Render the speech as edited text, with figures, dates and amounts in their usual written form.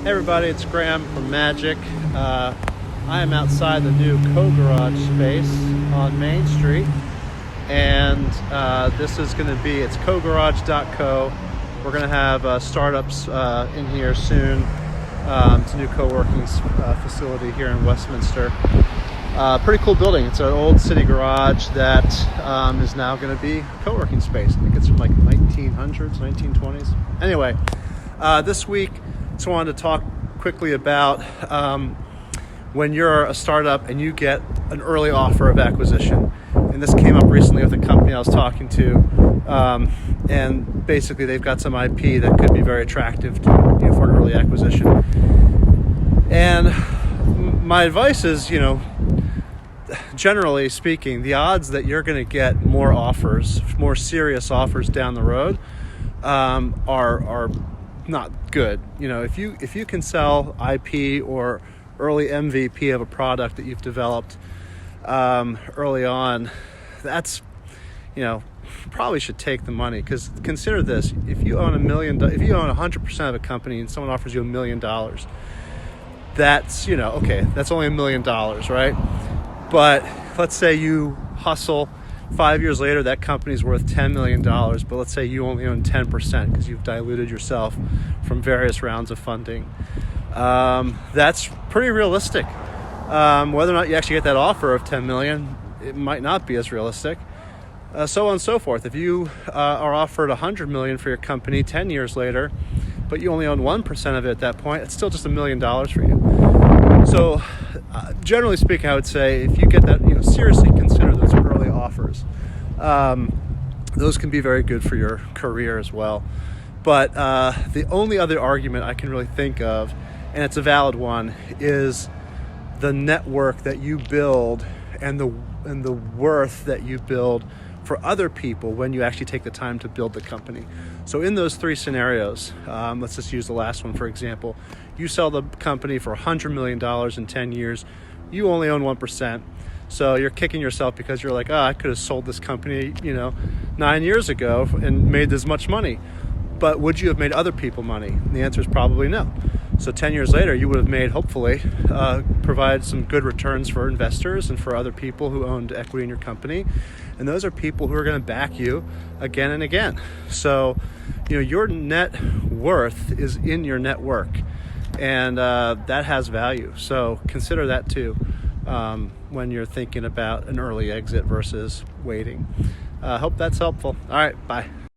Hey everybody, it's Graham from Magic. I am outside the new Co-Garage space on Main Street, and this is going to be, it's cogarage.co. We're going to have startups in here soon. It's a new co-working facility here in Westminster. Pretty cool building. It's an old city garage that is now going to be a co-working space. I think it's from like 1900s, 1920s. Anyway, this week, just wanted to talk quickly about when you're a startup and you get an early offer of acquisition. And this came up recently with a company I was talking to, and basically they've got some IP that could be very attractive to, for an early acquisition. And my advice is, generally speaking, the odds that you're going to get more offers, more serious offers down the road, are not good. If you can sell IP or early MVP of a product that you've developed early on, that's probably should take the money. Because consider this: if you own 100% of a company and someone offers you $1 million, that's okay, that's only $1 million, right? But let's say you hustle. 5 years later, that company's worth $10 million, but let's say you only own 10% because you've diluted yourself from various rounds of funding. That's pretty realistic. Whether or not you actually get that offer of $10 million, it might not be as realistic. So on and so forth. If you are offered $100 million for your company 10 years later, but you only own 1% of it at that point, it's still just $1 million for you. So generally speaking, I would say if you get that, seriously consider those early offers. Those can be very good for your career as well. But the only other argument I can really think of, and it's a valid one, is the network that you build and the worth that you build for other people when you actually take the time to build the company. So in those three scenarios, let's just use the last one for example. You sell the company for $100 million in 10 years. You only own 1%. So you're kicking yourself because you're like, I could have sold this company, 9 years ago and made this much money. But would you have made other people money? And the answer is probably no. So 10 years later, you would have made, hopefully, provide some good returns for investors and for other people who owned equity in your company. And those are people who are going to back you again and again. So, your net worth is in your network, and that has value. So consider that too when you're thinking about an early exit versus waiting. Hope that's helpful. All right, bye.